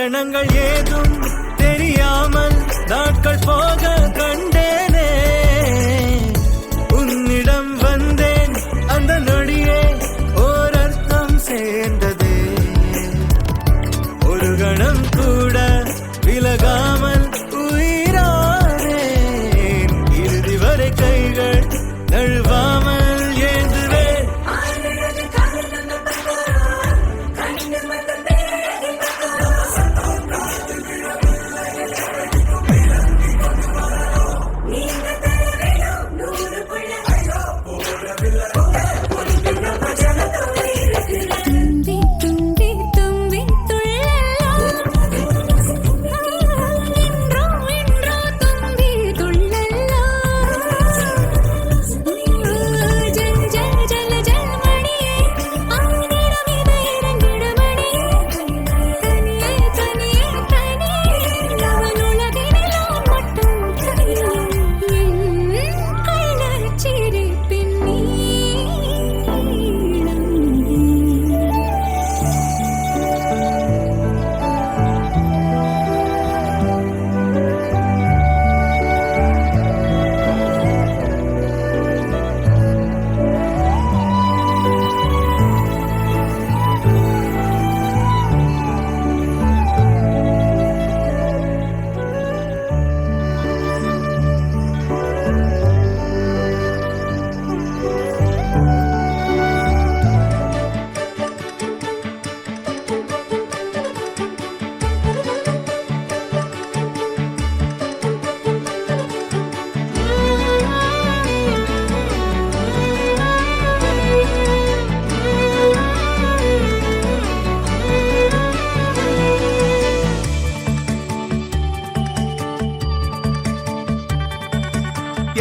காரணங்கள் ஏதும் தெரியாமல் நாட்கள் போக கண்டேனே. உன்னிடம் வந்தேன் அந்த நொடியே ஓர் அர்த்தம் சேர்ந்ததே. ஒரு கணம் கூட விலகாமல் உயிரானேன். இறுதி வரை கைகள் நழுவாமல் ஏந்துவேன்.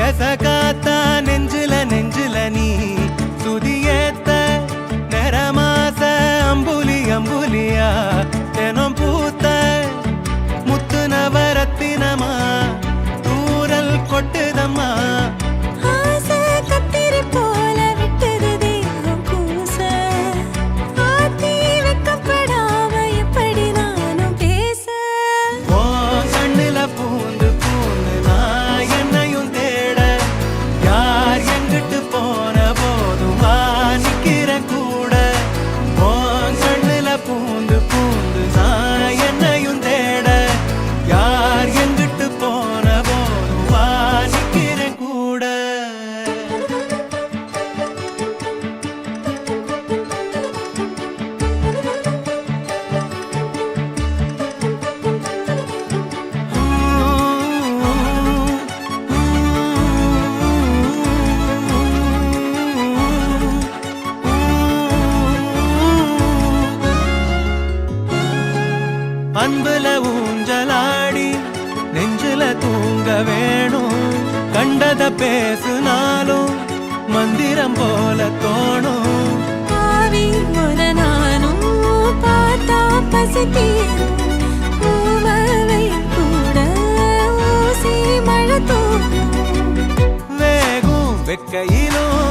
எசகாத்தா நெஞ்சில நெஞ்சில நீ சுதியேத்த நரமாச அம்புலி அம்புலியா தினம் பூத்த முத்து நவரத்தினமா தூரல் கொட்டுதம்மா. அன்புல ஊஞ்சலாடி நெஞ்சில தூங்க வேணும். கண்டத பேசுனாலும் மந்திரம் போல தோணும். ஆவி ஒரு நானும் பார்த்தா பசித்தீரும். பூமவை கூட ஊசி மழை தோணும். வேகும் வெக்கையிலும்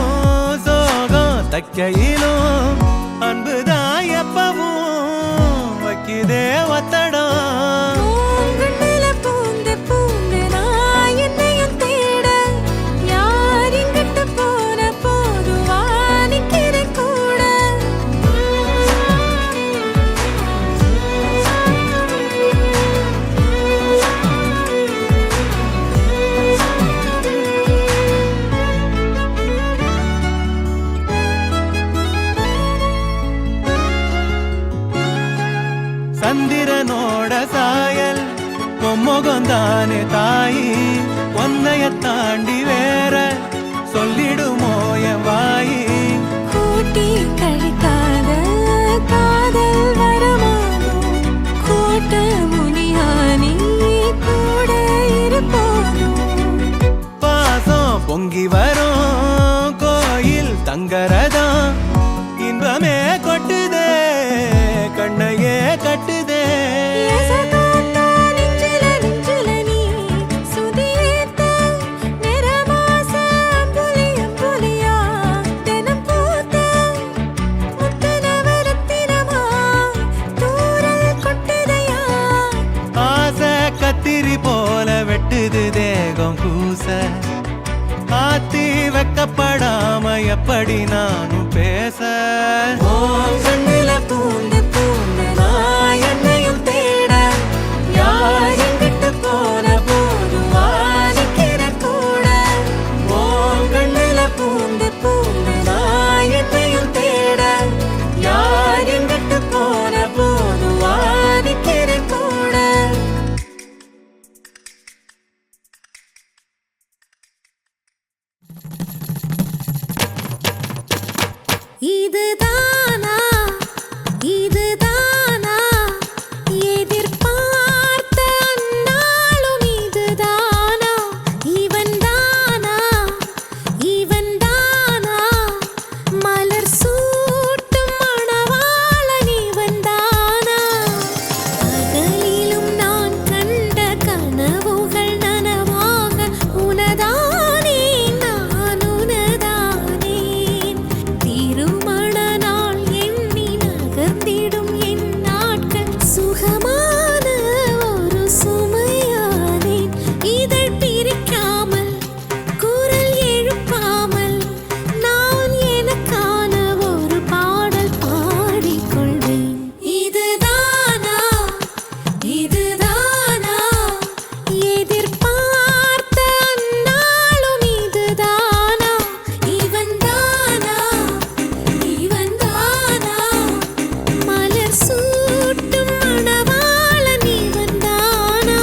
சோகம் தக்கையிலும் அன்புதான் எப்பவும் வைக்குதே ஒத்தடம். சந்திரனோட சாயல் பொம்மொகந்தானே தாயி. ஒன்னைய தாண்டி வேற சொல்லிடுமோ என் வாயி. கூட்டி கழிக்காத காதல் வரமானோ கோட்ட முனியானி கூட இருப்பானோ. பாசம் பொங்கி வரும் கோயில் தங்கரதம் இன்பமே கொட்டுதே கண்ணையே கட்டுதே. எப்படி நானும் பேச கண்ணுல பூந்து பூந்து நான் என்னையும் தேட யார் எங்கிட்டு போன போதும் வாதிக்கிற கூட கண்ணுல பூந்து பூந்து நான் என்னையும் தேட யார் எங்கிட்டு போன போதும் வாதிக்கிற கூட இதுதானா இதுதானா எதிர்பார்த்த அந்நாளும் இதுதானா இவன்தானா இவன்தானா மலர் சூட்டும் மணவாளன் இவன்தானா பகலிலும் நான் கண்ட கனவுகள் நனவாக உனதானே நான் உனதானேன் திருமண நாள் எண்ணி நகர்ந்திடும் என் நாட்கள் சுகமான ஒரு சுமையானேன் இதழ் பிரிக்காமல் குரல் எழுப்பாமல் நான் எனக்கான ஒரு பாடல் பாடிக்கொள்வேன் இதுதானா இதுதானா எதிர்பார்த்த அந்நாளும் இதுதானா இவன்தானா இவன்தானா மலர் சூட்டும் மணவாளன் இவன்தானா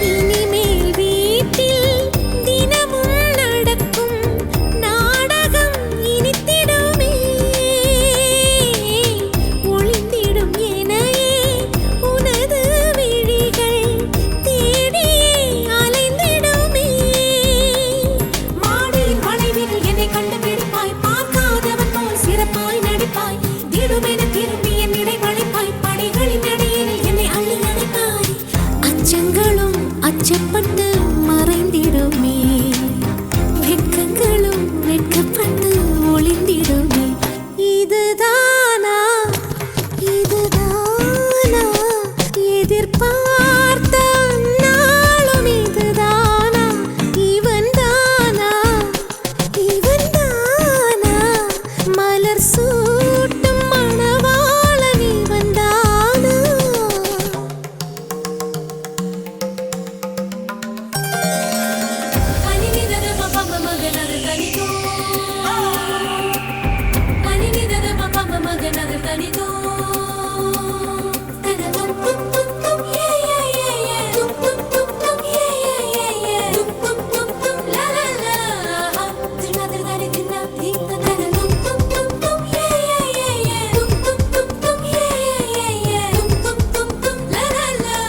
இனிமேல் வீட்டில் தினமும் நடக்கும் நாடகம் இனித்திடுமே ஒளிந்திடும் எனையே உனது விழிகள் தேடியே அலைந்திடுமே மாடியின் வளைவில் என்னை கண்டுபிடிப்பாய் பார்க்காதவன் போல் சிறப்பாய் நடிப்பாய் திடுமென திரும்பி என் இடை வளைப்பாய் படிகளின் அடியில் என்னை அள்ளி அணைப்பாய் அச்சங்களும் அச்சப்பட்டு மறைந்திடுமே வெட்கங்களும் வெட்கப்பட்டு ஒளிந்திடுமே இதுதானா இதுதானா எதிர்பார்த்த நாளும் இதுதானா இவன்தானா இவன்தானா மலர் சூட்டும் மணவாளன் இவன்தானா அனினிதத பப்ப மகனது தனிதோ அனினிதத பப்ப மகனது தனிதோ தனதும் தும் தும் தும் ஏ ஏ ஏ ஏ தும் தும் தும் தும் ஏ ஏ ஏ ஏ தும் தும் தும் தும் லா லா லா திருநாதிரதாரி தின்னா தீந்த தனதும் தும் தும் தும் ஏ ஏ ஏ ஏ தும் தும் தும் தும் ஏ ஏ ஏ ஏ தும் தும் தும் தும் லா லா லா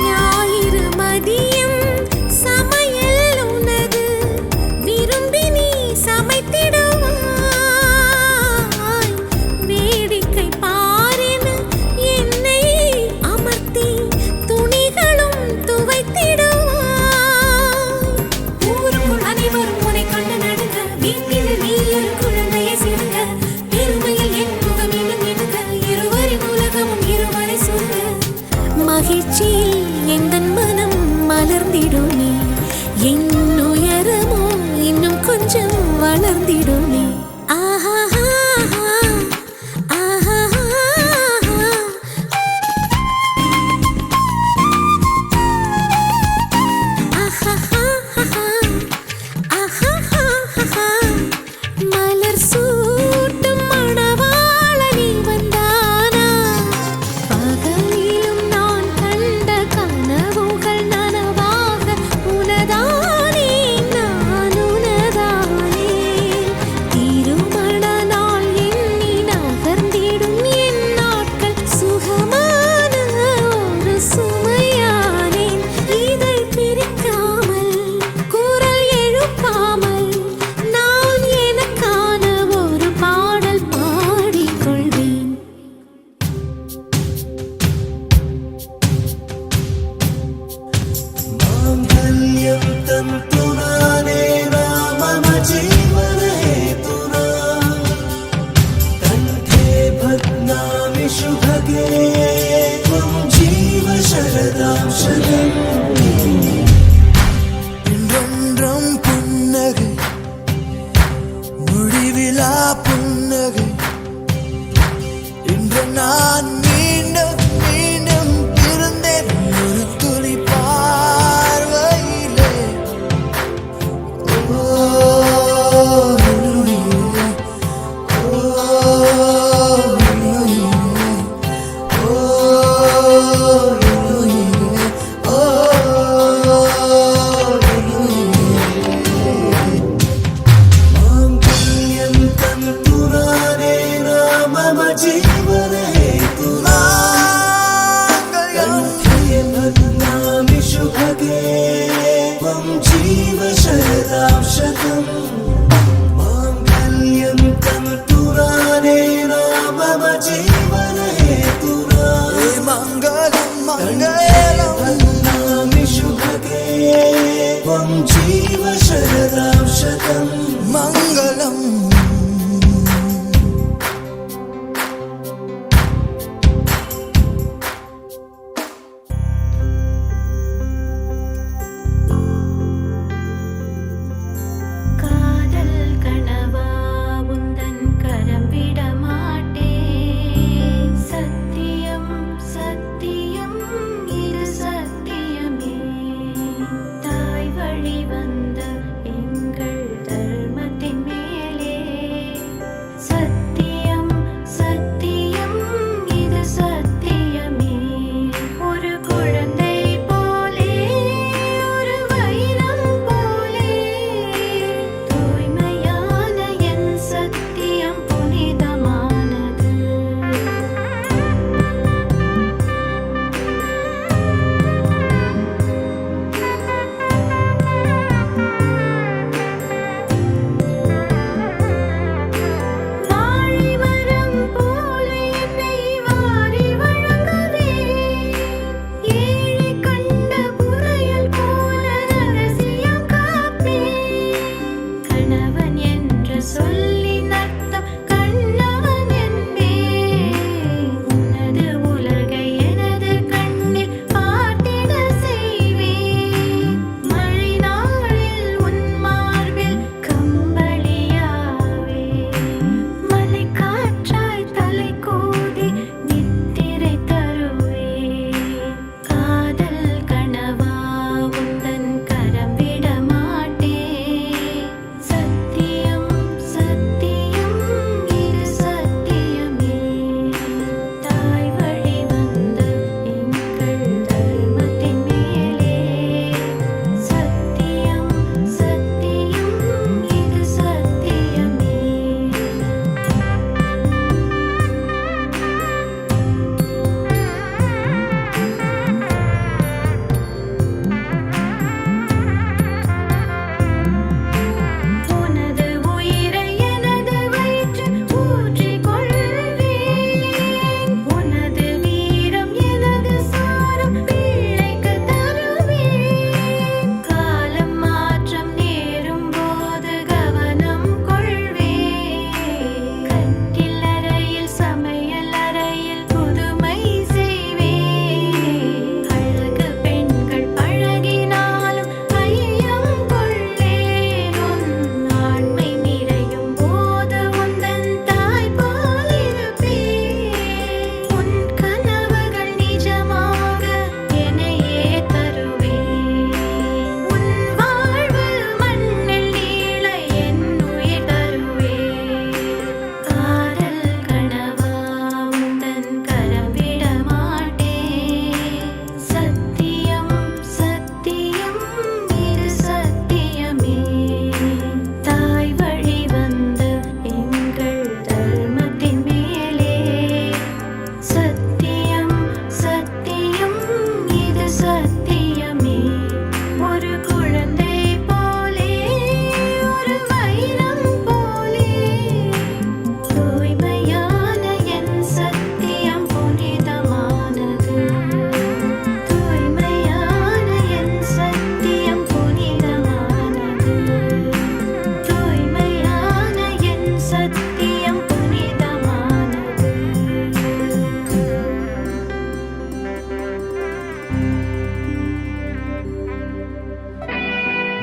ஞாயிறு மதியம் சமையல் உனது விரும்பி நீ சமைத்திடுவாய் வேடிக்கை பாரென என்னை அமர்த்தி துணிகளும் துவைத்திடுவாய் ஊருக்குள் அனைவரும் உன்னை கண்டு நடுங்க வீட்டில் நீ ஒரு குழந்தையை சிறுங்க பெருமையில் என் முகம் இன்னும் எடுங்க இருவரின் உலகமும் இருவரை சொல்ல மகிழ்ச்சியில் எந்தன் மனம் மலர்ந்திடுமே என் உயரமோ இன்னும் கொஞ்சம் வளர்ந்திடுமே ஆஹா ஆஹா ஆஹா மலர் சூட்டும் மணவாளன் இவன்தானா பகலிலும் நான் கண்ட கனவுகள் நனவாக உனதானே जीवन हेतुना कण्ठे भग्नामि शुभगे त्वं जीव शरदां शतम् இன்றென்றும் புன்னகை முடிவிலா புன்னகை இன்று நான் மீண்டும் மீண்டும் இருந்தேன் ஒரு துளி பார்வையிலே ஓ நுனியே, ஓ நுனியே, ஓ நுனியே, ஓ माङ्गल्यं तन्तुरानेन मम जीवन हेतुना कण्ठे भग्नामि शुभगे त्वं जीव शरदां शतम् माङ्गल्यं तन्तुरानेन मम जीवन हेतुना मङ्गलं मङ्गलं भग्नामि शुभगे त्वं जीव शरदां शतम् मङ्गलम् காதல் கனவா உந்தன் கரம் விட மாட்டேன் சத்தியம் சத்தியம் இது சத்தியமே தாய் வழி வந்த எங்கள் தர்மத்தின் மேல்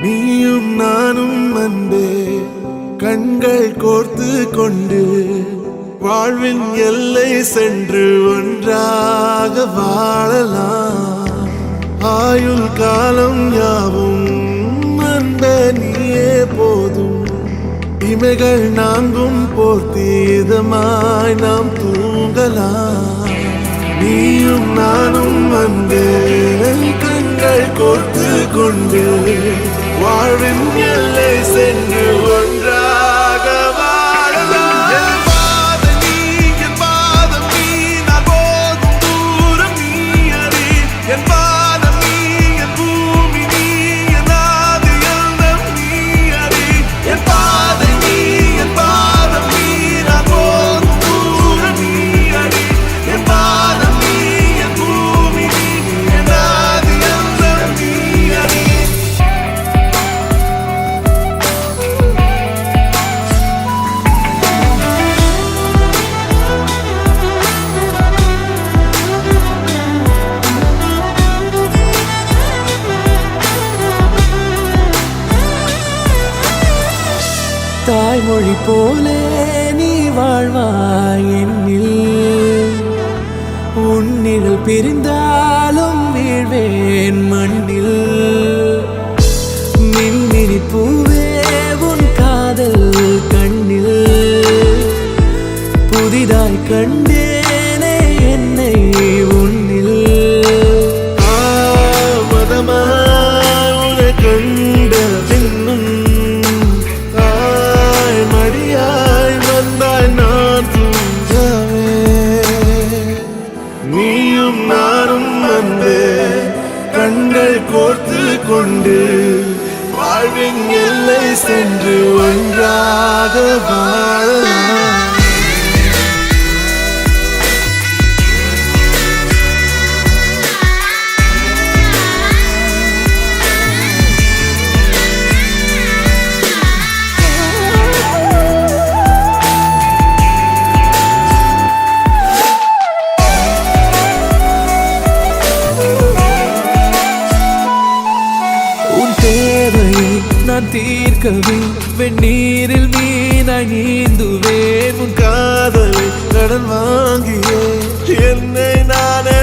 நீயும் நானும் அன்பே கண்கள் கோர்த்து கொண்டு வாழ்வின் எல்லை சென்று ஒன்றாக வாழலாம். ஆயுள் காலம் யாவும் அன்பே நீயே போதும். இமைகள் நான்கும் போர்த்தீதமாய் நாம் தூங்கலாம். நீயும் நானும் அன்பே கண்கள் கோர்த்து கொண்டு வாழ்வின் எல்லை சென்று ஒன்றாக வாழலாம். என் பாதம் நீ, என் பாதம் நீ, நான் போகும் தூரம் நீ அறி. என் பாதம் நீ, என் பூமி நீ, என் ஆதி எல்லாம் நீ அறி. என் பாதம் நீ, என் பாதம் நீ, நான் போகும் தூரம் நீ அறி. என் பாதம் நீ, என் பூமி நீ, என் ஆதி எல்லாம் நீ அறி. தாய்மொழி போலே நீ வாழ்வாய் என்னில். உன்னில் பிரிந்தாலும் வீழ்வேன் மண்ணில். மின்மினி பூவே உன் காதல் கண்ணில் புதிதாய் கண்டேனே என்னை உன்னில். மதமாய் உன்னை கண்ட பின்னும் தாய் மடியாய் வந்தாய் நான் தூங்கவே. நீயும் நானும் அன்பே கண்கள் கோர்த்து கொண்டு வாழ்வின் எல்லை சென்று ஒன்றாக வாழலாம். உன் தேவையை நான் தீர்க்கவே வெந்நீரில் மீனாய் நீந்துவேன். உன் காதலை கடன் வாங்கியே என்னை நானே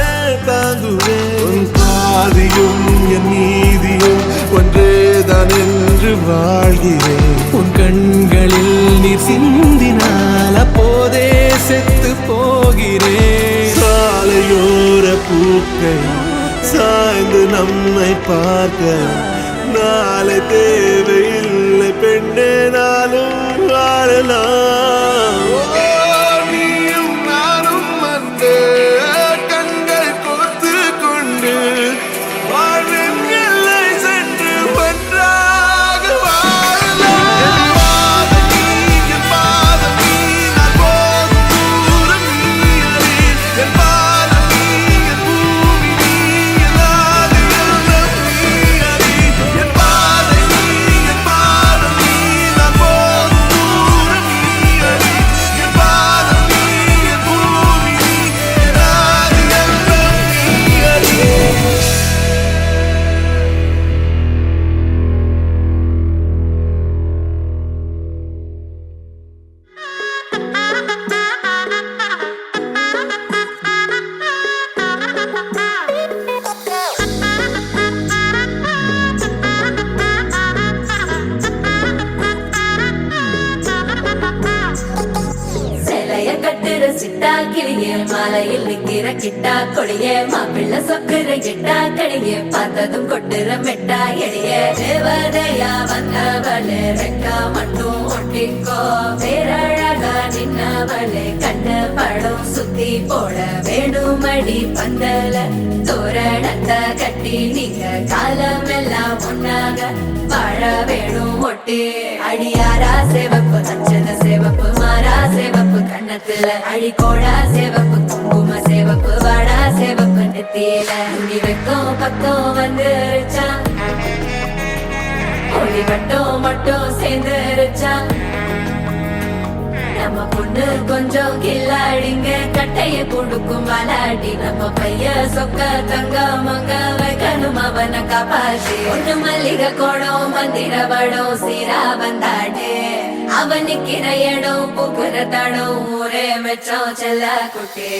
தாங்குவேன். உன் பாதியும் என் நீதியும் ஒன்றேதான் என்று வாழ்கிறேன். உன் கண்களில் நீர் சிந்தினால் அப்போதே செத்து போகிறேன். சாலையோர பூக்கள் சாய்ந்து நம்மை பார்க்க நாளை தேவையில்லை பெண்ணே நாளும் வாழலாம். நீயும் நானும் அன்பே கண்கள் கோர்த்து கொண்டு வாழ்வின் எல்லை சென்று ஒன்றாக வாழலாம். என் பாதம் நீ, என் பாதம் நீ, நான் போகும் தூரம் நீ அறி. என் பாதம் நீ, என் பூமி நீ, என் ஆதி எல்லாம் நீ அறி. என் பாதம் நீ, என் பாதம் நீ, நான் போகும் தூரம் நீ அறி. என் பாதம் நீ, என் பூமி நீ, என் ஆதி எல்லாம் நீ அறி. சிலைய கட்டுற சிட்டா கிளிய மாலையில் நிக்கிற கிட்டா கொடிய மாப்பிள்ள சொக்குற கிட்டா கடிய பார்த்ததும் கொட்டுற மெட்டா எடிய தேவதையா வந்தவளே ரெக்கா மட்டும் ஒட்டிக்கோ பேரழகா நின்னவளே கண்ண படம் சுத்தி போட வேணுமடி பந்தல தோரணத்தை கட்டி நீங்க காலமெல்லாம் ஒன்னாக வாழ வேணும் ஒட்டி அடியாரா சேவப்பு நச்சத சேவப்பு மாறா சேவப்பு கண்ணத்துல அடிக்கோடா சேவப்பு குங்கும சேவப்பு வாடா சேவப்பு நெத்தியில துணி வைக்கும் பக்கம் வந்துருச்சா ஒளி மட்டும் சேர்ந்துருச்சா நம்ம பொண்ணு கொஞ்சம் கில்லாடிங்க கட்டைய கொடுக்கும் மலாடி நம்ம பைய சொக்க தங்க மங்க வைக்கணும் அவனை காப்பாசி ஒண்ணு மல்லிகை கோடம் மந்திர படம் சீரா வந்தாடே அவனுக்கிற இடம் பூக்குற தடம் ஊரே மெச்சம் செல்ல குட்டி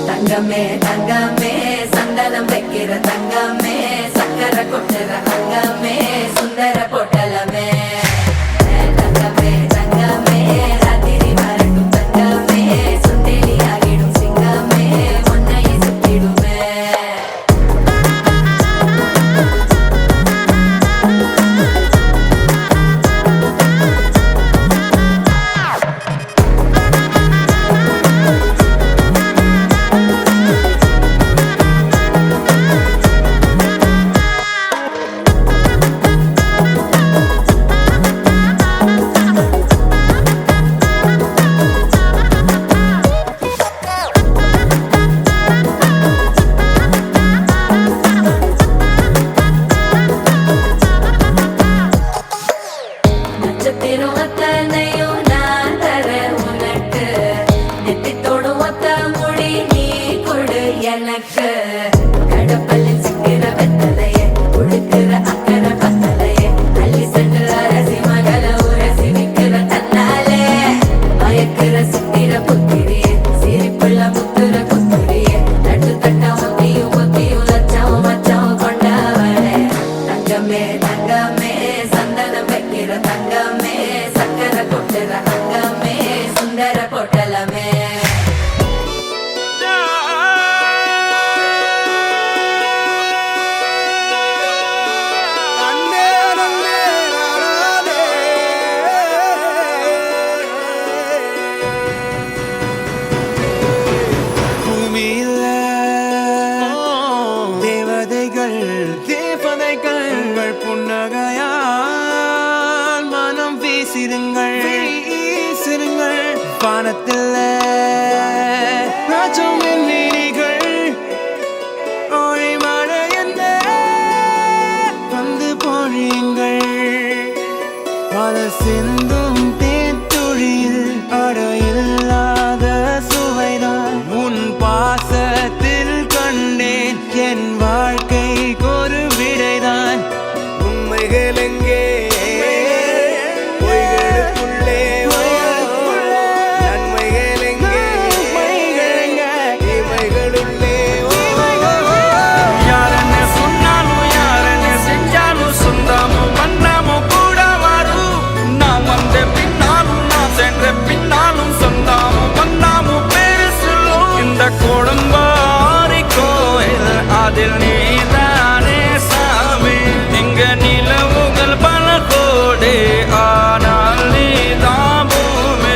தங்கமே தங்கமே சந்தனம் வைக்கிற தங்கமே சக்கரை கொட்டுற தங்கமே சுந்தர பொட்டலமே தங்கமே தங்கமே ராத்திரி வரட்டும் தங்கமே சுண்டேலி ஆகிடும் சிங்கமே உன்னையை சுத்திடுமே நட்சத்திரம் அத்தனையும் நான் தர உனக்கு நெத்தித்தோடு ஒத்த மொழி நீ கொடு எனக்கு கடப்பல்லில் சிக்கிற வெத்தலையே உடுக்கிற அக்கறை பத்தலையே அள்ளி சென்று அரசி மகள உரசி விக்கிற தன்னாலே மயக்கிற சித்திர புத்திரியே சிரிப்புள்ள முத்துற குத்துரியே தட்டு தட்ட ஒத்தியும் ஒத்தியும் லட்சம் மச்சம் கொண்டவளே தங்கமே தங்கமே சந்தனம் வைக்கிற தங்கமே சக்கரை கொட்டுற தங்கமே சுந்தர பொட்டலமே பூமியில தேவதைகள் தேவதைகள் புன்னகையால் மனம் வீசிருங்கள் வீசிருங்கள் வானத்தில் ராஜம் மீனிகள் ஒளி மழை என்ன வந்து பொழியுங்கள் பல சிந்தும் தேத்துழியில் அடையில்லாத சுவைதான் உன் பாசத்தில் கண்டேன் என் வாழ்க்கைக்கு ஒரு விடைதான் உண்மைகள் எங்கே பொய்களுக்குள்ளே நன்மைகள் எங்கே இமைகளுள்ளே யாரன்னு சொன்னாலும் யாரன்னு செஞ்சாலும் சொந்தமும் வண்ணமும் கூட வரும் நான் வந்த பின்னாலும் நான் சென்ற பின்னாலும் சொந்தமும் வண்ணமும் பேரு சொல்லும் இந்த கோடம்பாரி கோயில் அதில் நீதானே சாமி இங்க நிலவுகள் பல கோடி ஆனால் நீதான் பூமி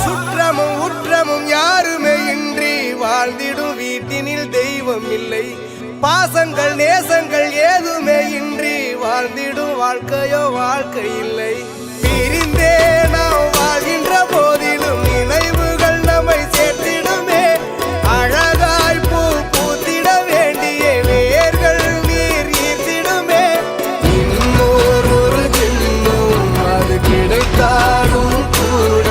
சுற்றமும் உற்றமும் யாருமே இன்றி வாழ்ந்திடும் வீட்டினில் தெய்வம் இல்லை பாசங்கள் நேசங்கள் ஏதுமே இன்றி வாழ்ந்திடும் வாழ்க்கையோ வாழ்க்கை இல்லை பிரிந்தே நாம் வாழ்கின்ற போதிலும் நினைவுகள் நம்மை சேர்த்திடுமே அழகாய் பூ பூத்திட வேண்டிய வேர்கள் நீர் ஈர்த்திடுமே இன்னொரு ஜென்மம் அது கிடைத்தாலும் கூட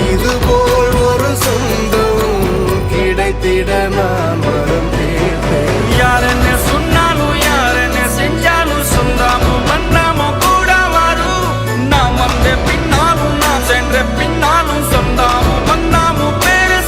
இதுபோல் ஒரு சொந்தம் கிடைத்திட நான் வரம் தேர்ந்தேன் யாரன்னு சொன்னாலும் யாரன்னு செஞ்சாலும் சொந்தமும் வண்ணமும் கூட வரும் நான் வந்த பின்னாலும் நான் சென்ற பின்னாலும் சொந்தமும் வண்ணமும் பேரு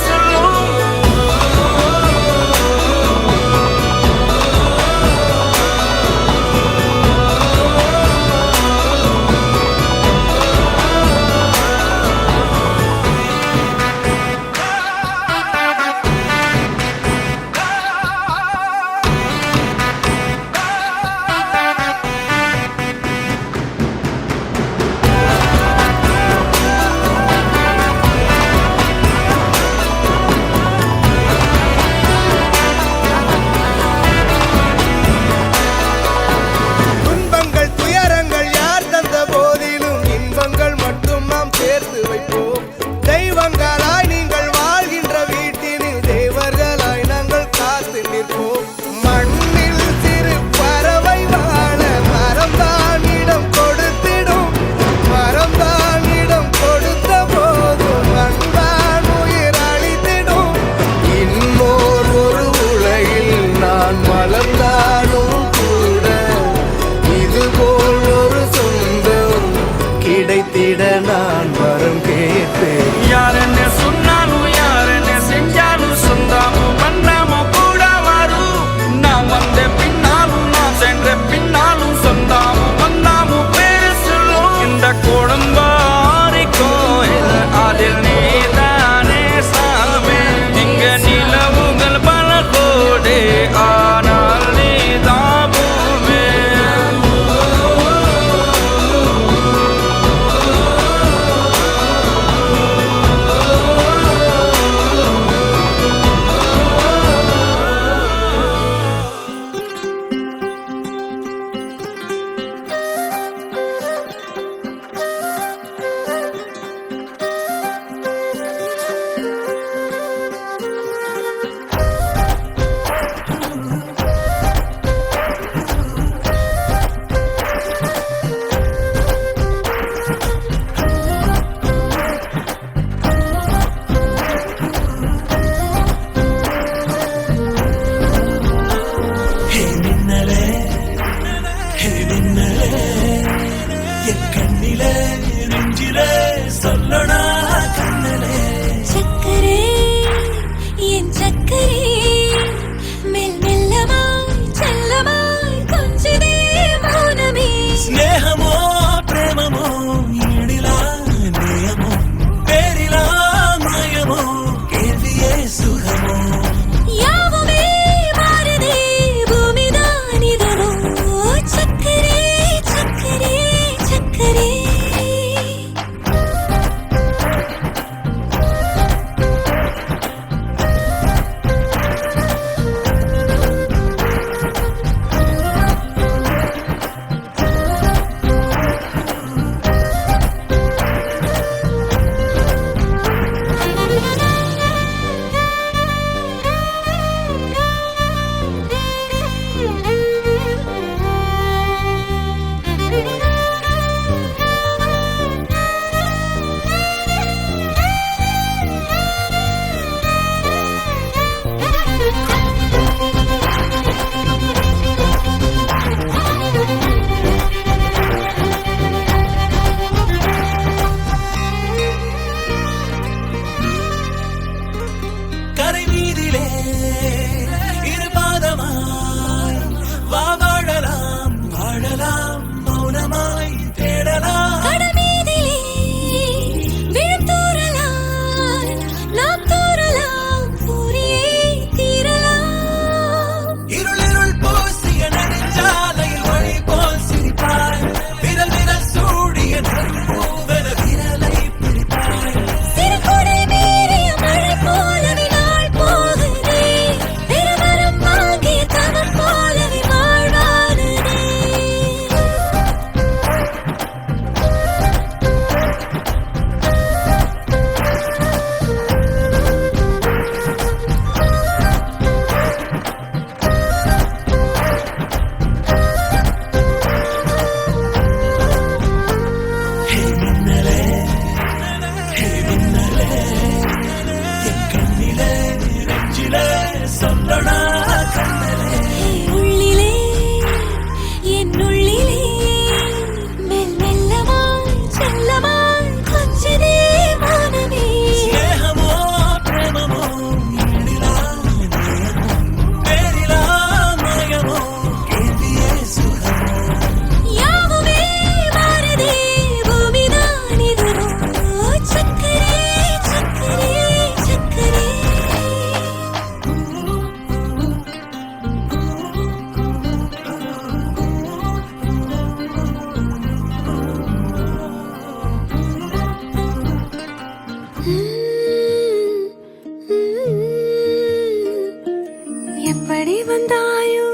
எப்படி வந்தாயோ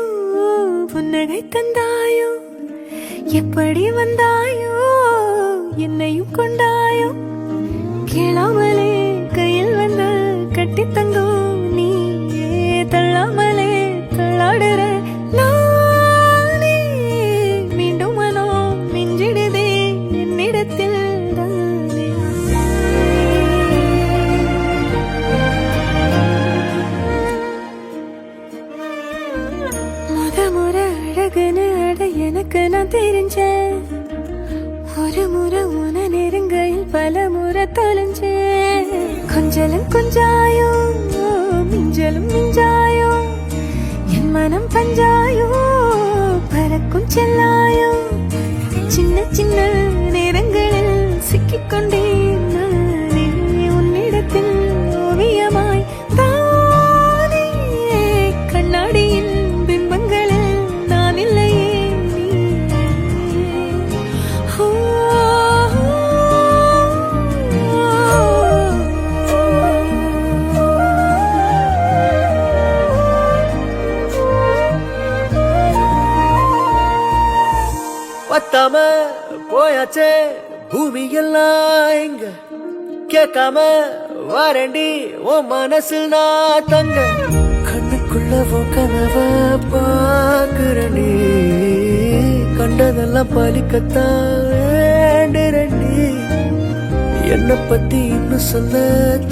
புன்னகை தந்தாயோ எப்படி வந்தாயோ என்னையும் கொண்டாயோ கேளாமலே கையில் வந்து கட்டி தந்தோ நீ தள்ளாமலே தள்ளாடுற நானே மீண்டும் மனோ மிஞ்சிடுதே என்னிடத்தில் தானே. முறை அழகுன்னு அட எனக்கு நான் தெரிஞ்சேன் ஒரு முறை உன நெருங்கையில் பல முறை தொலைஞ்சேன் கொஞ்சலும் கொஞ்சாயோ மிஞ்சலும் மிஞ்சாயோ என் மனம் பஞ்சாயோ பறக்கும் செல்லாயோ சின்ன சின்ன நேரங்களில் சிக்கிக்கொண்டேன் நானே உன்னிடத்தில் ஓவியமாய் தானே கண்ணாடியின் பிம்பங்களில் நான் இல்லையே நீயே. ஓ, பத்தாம போயாச்சே பூமி எல்லாம் இங்க கேட்காம வாரண்டி உன் மனசில் நான் தங்க கண்ணுக்குள்ள உன் கனவ பாக்குறனே கண்டதெல்லாம் பலிக்கத்தான் வேண்டுறண்டி என்னை பத்தி இன்னும் சொல்ல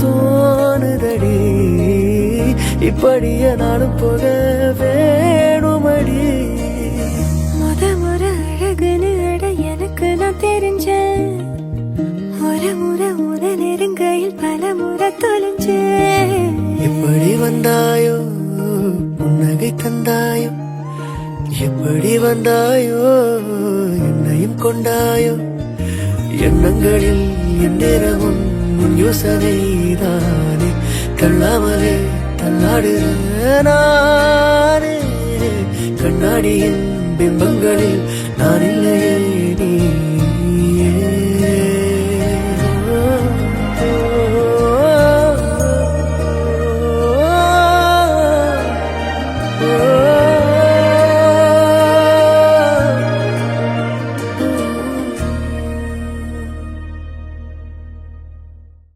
தோணுதடி இப்படியே நானும் போக வேணுமடி முறை அழகுன்னு அட எனக்கு நான் தெரிஞ்சேன் ஒரு முறை உன நெருங்கையில் பல முறை தொலைஞ்சேன் எப்படி வந்தாயோ புன்னகை தந்தாயோ எப்படி வந்தாயோ என்னையும் கொண்டாயோ எண்ணங்களில் எந்நேரமும் உன் யோசனைதானே தள்ளாமலே தள்ளாடுற நானே கண்ணாடியின் பிம்பங்களில் நான் இல்லையே